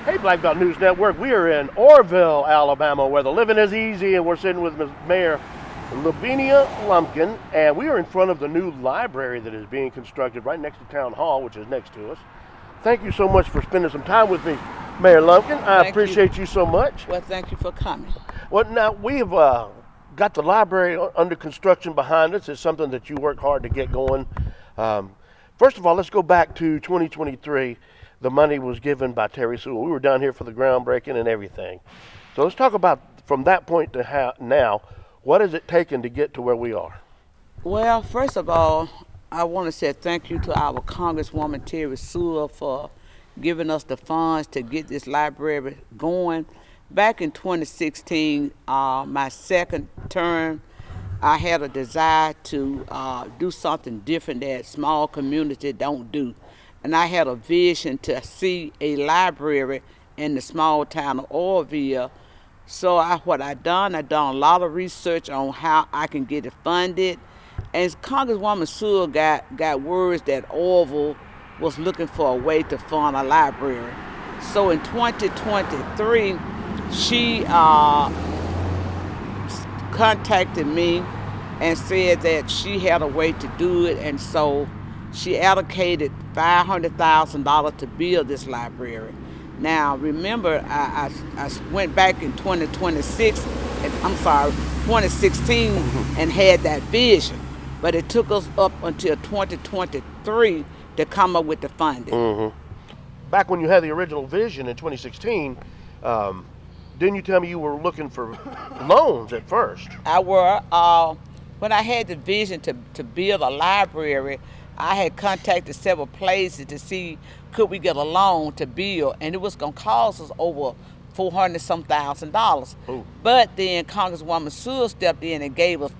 Hey, Black Belt News Network. We are in Orrville, Alabama, where the living is easy, and we're sitting with Mayor Louvenia Lumpkin, and we are in front of the new library that is being constructed right next to Town Hall, which is next to us. Thank you so much for spending some time with me, Mayor Lumpkin. I appreciate you so much. Well, thank you for coming. Well, now, we've got the library under construction behind us. It's something that you work hard to get going. First of all, let's go back to 2023. The money was given by Terri Sewell. We were down here for the groundbreaking and everything. So let's talk about from that point to now, what has it taken to get to where we are? Well, first of all, I want to say thank you to our Congresswoman Terri Sewell for giving us the funds to get this library going. Back in 2016, my second term, I had a desire to do something different that small communities don't do. And I had a vision to see a library in the small town of Orrville. So what I done a lot of research on how I can get it funded. And Congresswoman Sewell got words that Orrville was looking for a way to fund a library. So in 2023, she contacted me and said that she had a way to do it, and so she allocated $500,000 to build this library. Now, remember, I went back in 2016 and had that vision, but it took us up until 2023 to come up with the funding. Mm-hmm. Back when you had the original vision in 2016, didn't you tell me you were looking for loans at first? I were. When I had the vision to build a library, I had contacted several places to see could we get a loan to build, and it was going to cost us over $400,000. But then Congresswoman Sewell stepped in and gave us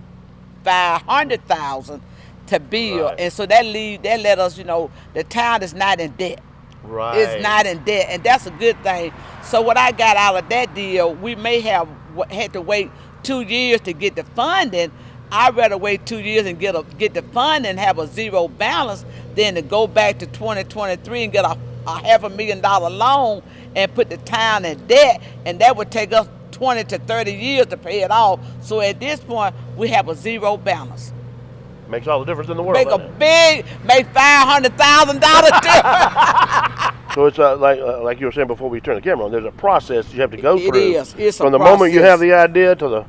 $500,000 to build, right. And so that let us, the town is not in debt. Right. It's not in debt, and that's a good thing. So what I got out of that deal, we may have had to wait 2 years to get the funding. I'd rather wait 2 years and get the fund and have a zero balance than to go back to 2023 and get a $500,000 loan and put the town in debt, and that would take us 20 to 30 years to pay it off. So at this point, we have a zero balance. Makes all the difference in the world. Make $500,000 difference. So it's like you were saying before we turn the camera on. There's a process you have to go through. It is. It's from the process. Moment you have the idea to the.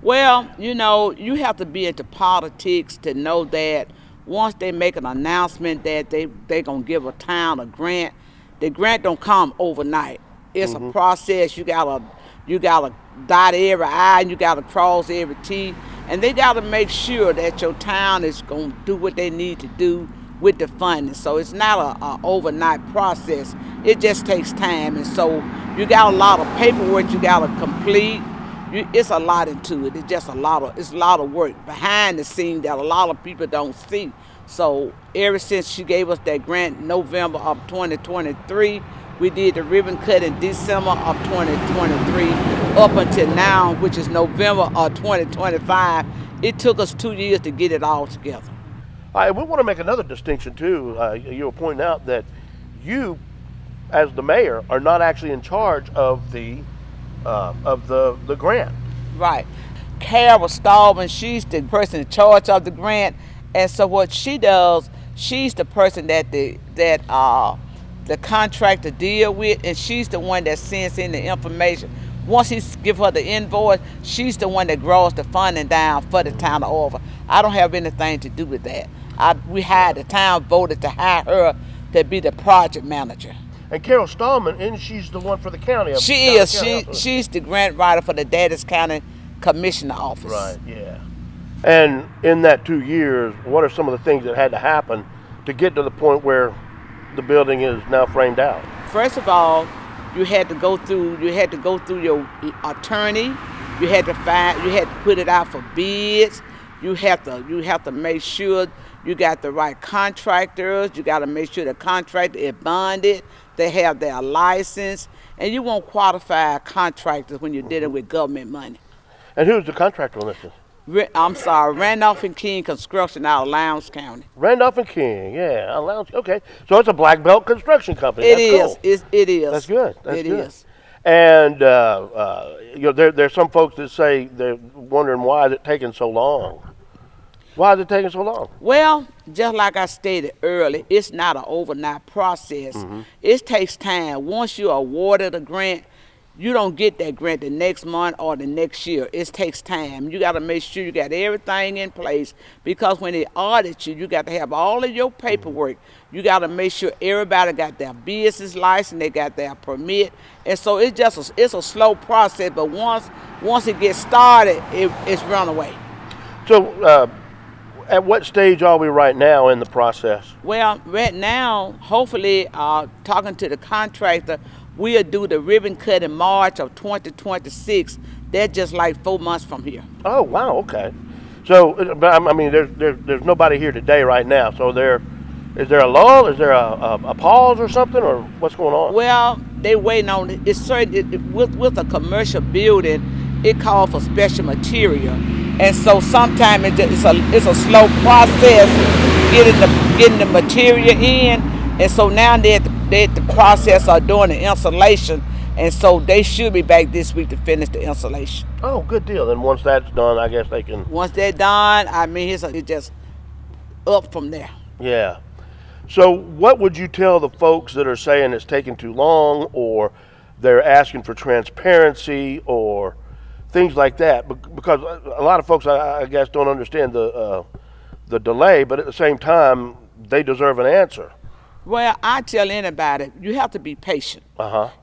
Well, you have to be into politics to know that once they make an announcement that they're going to give a town a grant, the grant don't come overnight. It's a process. You gotta dot every I and you gotta cross every T, and they gotta make sure that your town is going to do what they need to do with the funding. So it's not a overnight process. It just takes time, and so you got a lot of paperwork you gotta complete. It's a lot into it. It's just a lot of work behind the scenes that a lot of people don't see. So ever since she gave us that grant November of 2023, we did the ribbon cut in December of 2023 up until now, which is November of 2025. It took us 2 years to get it all together. All right, we want to make another distinction too. You were pointing out that you, as the mayor, are not actually in charge of the grant. Right. Carol Stallman, she's the person in charge of the grant, and so what she does, she's the person that the contractor deal with, and she's the one that sends in the information. Once he give her the invoice, she's the one that draws the funding down for the town of Orrville. I don't have anything to do with that. The town voted to hire her to be the project manager. And Carol Stallman, and she's the one for the county. She's the grant writer for the Davis County Commissioner Office. Right, yeah. And in that 2 years, what are some of the things that had to happen to get to the point where the building is now framed out? First of all, you had to go through your attorney. You had to put it out for bids. You have to make sure you got the right contractors. You got to make sure the contractor is bonded. They have their license, and you won't qualify contractors when you're dealing with government money. And who's the contractor on this? I'm sorry, Randolph and King Construction out of Lowndes County. Randolph and King, yeah. Okay. So it's a black belt construction company. It That's is. cool. It is. That's good. That's It good. is. And there's some folks that say they're wondering why is it taking so long. Why is it taking so long? Well, just like I stated earlier, it's not an overnight process. It takes time. Once you're awarded a grant, you don't get that grant the next month or the next year. It takes time. You got to make sure you got everything in place, because when they audit you, you got to have all of your paperwork. You got to make sure everybody got their business license, they got their permit, and so it's a slow process. But once it gets started, it's run away. So at what stage are we right now in the process? Well, right now, hopefully, talking to the contractor, we'll do the ribbon cut in March of 2026. That's just like 4 months from here. Oh, wow, okay. So, but I mean, there's nobody here today right now. So is there a lull? Is there a pause or something, or what's going on? Well, they waiting on it. It's certain with a commercial building, it calls for special material, and so sometimes it's a slow process getting the material in, and so now they at the process of doing the installation, and so they should be back this week to finish the installation. Oh, good deal. Then once that's done, I guess they can. Once they're done, I mean, it's just up from there. Yeah. So what would you tell the folks that are saying it's taking too long, or they're asking for transparency or things like that? Because a lot of folks, I guess, don't understand the delay, but at the same time, they deserve an answer. Well, I tell anybody, you have to be patient.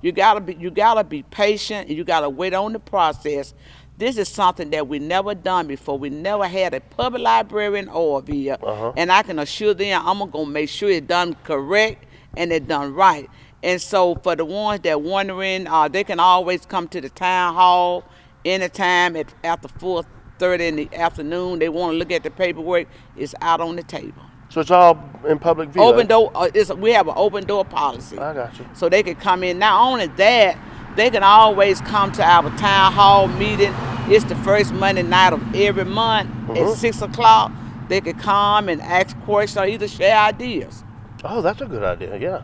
You gotta be patient, and you gotta wait on the process. This is something that we never done before. We never had a public library in Orrville, and I can assure them I'm gonna make sure it's done correct and it's done right. And so for the ones that wondering, they can always come to the town hall anytime after 4:30 in the afternoon. They want to look at the paperwork. It's out on the table. So it's all in public view. Open door. We have an open door policy. I got you. So they can come in. Not only that, they can always come to our town hall meeting. It's the first Monday night of every month at 6 o'clock. They can come and ask questions or either share ideas. Oh, that's a good idea. Yeah,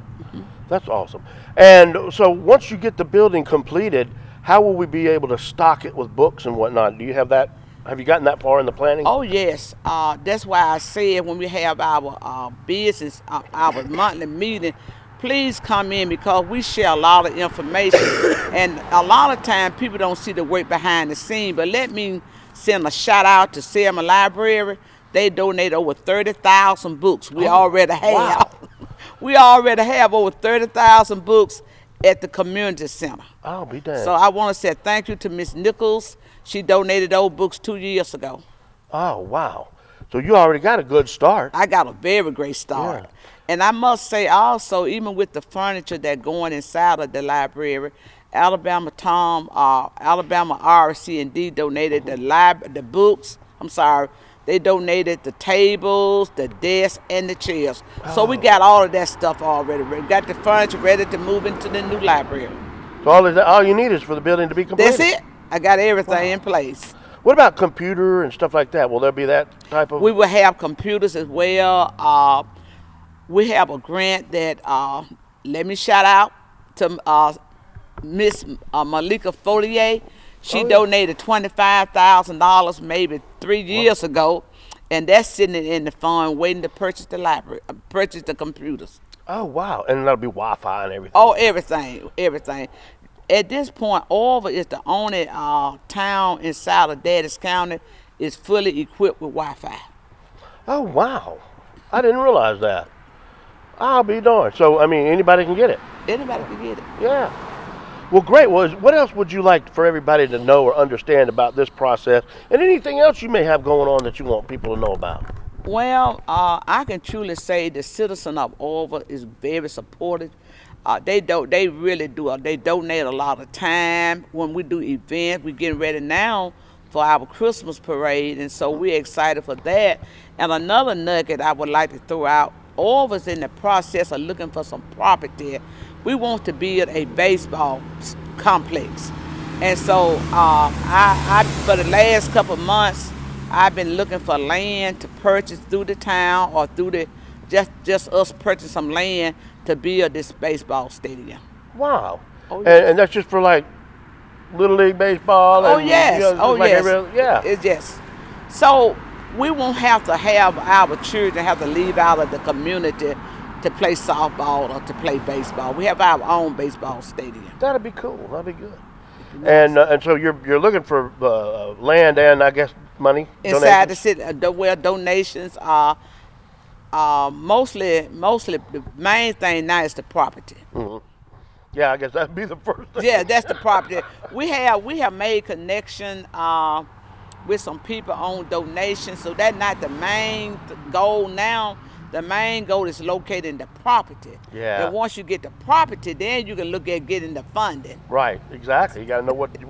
that's awesome. And so once you get the building completed, how will we be able to stock it with books and whatnot? Do you have that? Have you gotten that far in the planning? Oh, yes. That's why I said when we have our business, our monthly meeting, please come in, because we share a lot of information. And a lot of times people don't see the work behind the scene. But let me send a shout out to Selma Library. They donate over 30,000 books. We already have. Wow. We already have over 30,000 books at the community center. I'll be damned. So I want to say thank you to Miss Nichols. She donated those books 2 years ago. Oh, wow. So you already got a good start. I got a very great start. Yeah. And I must say also, even with the furniture that going inside of the library, Alabama RC&D donated the books. I'm sorry. They donated the tables, the desks, and the chairs. So we got all of that stuff already. We got the furniture ready to move into the new library. So all you need is for the building to be completed. That's it. I got everything in place. What about computer and stuff like that? Will there be that type of? We will have computers as well. We have a grant that, let me shout out to Miss Malika Follier. She donated $25,000 maybe 3 years ago, and that's sitting in the fund waiting to purchase the library, purchase the computers. Oh, wow. And that'll be Wi-Fi and everything. Oh, everything. At this point, Orrville is the only town inside of Daddy's County is fully equipped with Wi-Fi. Oh, wow. I didn't realize that. I'll be darned. So, I mean, anybody can get it. Anybody can get it. Yeah. Well, great. Well, what else would you like for everybody to know or understand about this process, and anything else you may have going on that you want people to know about? Well, I can truly say the citizen of Orrville is very supportive. They really do. They donate a lot of time when we do events. We're getting ready now for our Christmas parade, and so we're excited for that. And another nugget I would like to throw out: Orrville's in the process of looking for some property. We want to build a baseball complex, and so I for the last couple of months I've been looking for land to purchase through the town or through the just us purchase some land to build this baseball stadium. Wow. Oh, yes. And that's just for like Little League baseball. Oh and, yes, oh like yes, yeah. It's yes. So we won't have to have our children have to leave out of the community to play softball or to play baseball. We have our own baseball stadium. That'd be cool. That'd be good. And so you're looking for land and I guess money Inside the donations? city, where donations are mostly the main thing now is the property. Yeah, I guess that'd be the first thing. Yeah, that's the property. We have made connection with some people on donations, so that's not the main goal now. The main goal is located in the property. Yeah. And once you get the property, then you can look at getting the funding. Right, exactly. You got to know what you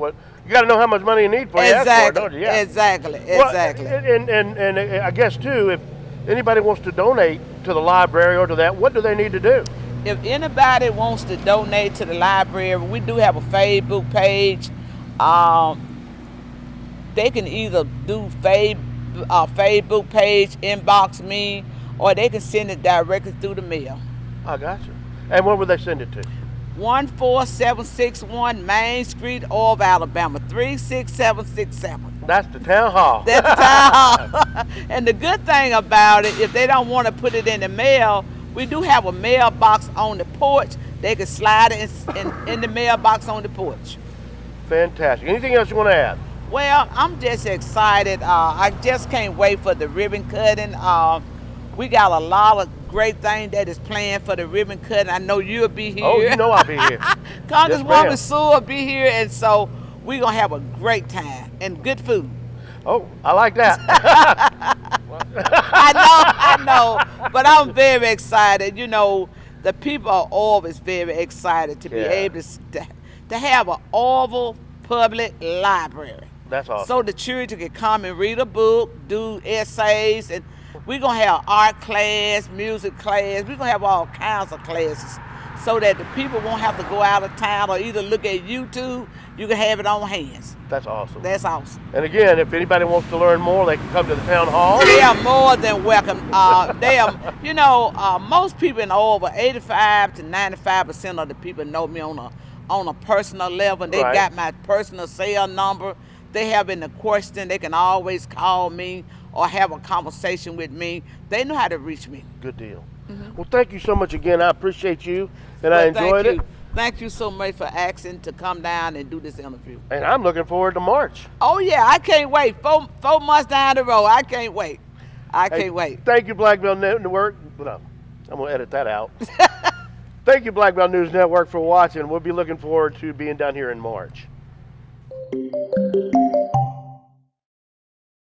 got to know how much money you need for you ask for it, don't you? Yeah. Exactly. Well, and I guess too, if anybody wants to donate to the library or to that, what do they need to do? If anybody wants to donate to the library, we do have a Facebook page. They can either do Facebook page, inbox me, or they can send it directly through the mail. I got you. And where would they send it to? 14761 Main Street, Orrville, Alabama, 36767. That's the town hall. That's the town hall. And the good thing about it, if they don't want to put it in the mail, we do have a mailbox on the porch. They can slide it in the mailbox on the porch. Fantastic. Anything else you want to add? Well, I'm just excited. I just can't wait for the ribbon cutting. We got a lot of great things that is planned for the ribbon cutting. I know you'll be here. Oh, you know I'll be here. Congresswoman Yes, Sewell will be here, and so we're going to have a great time and good food. Oh, I like that. I know, but I'm very excited. You know, the people of Orrville is very excited to be able to have an Orrville public library. That's awesome. So the children can come and read a book, do essays, and we're going to have art class, music class. We're going to have all kinds of classes so that the people won't have to go out of town or either look at YouTube. You can have it on hands. That's awesome. That's awesome. And again, if anybody wants to learn more, they can come to the town hall. They are more than welcome. They are, you know, most people in Orrville, 85 to 95% of the people know me on a personal level. They Right. got my personal cell number. They have any question, they can always call me or have a conversation with me. They know how to reach me. Good deal. Well, thank you so much again. I appreciate you, and I Well, enjoyed it. Thank you so much for asking to come down and do this interview. And I'm looking forward to March. Oh yeah, I can't wait. Four months down the road, I can't wait. I Hey, can't wait. Thank you, Black Belt Network. No, I'm going to edit that out. Thank you, Black Belt News Network, for watching. We'll be looking forward to being down here in March.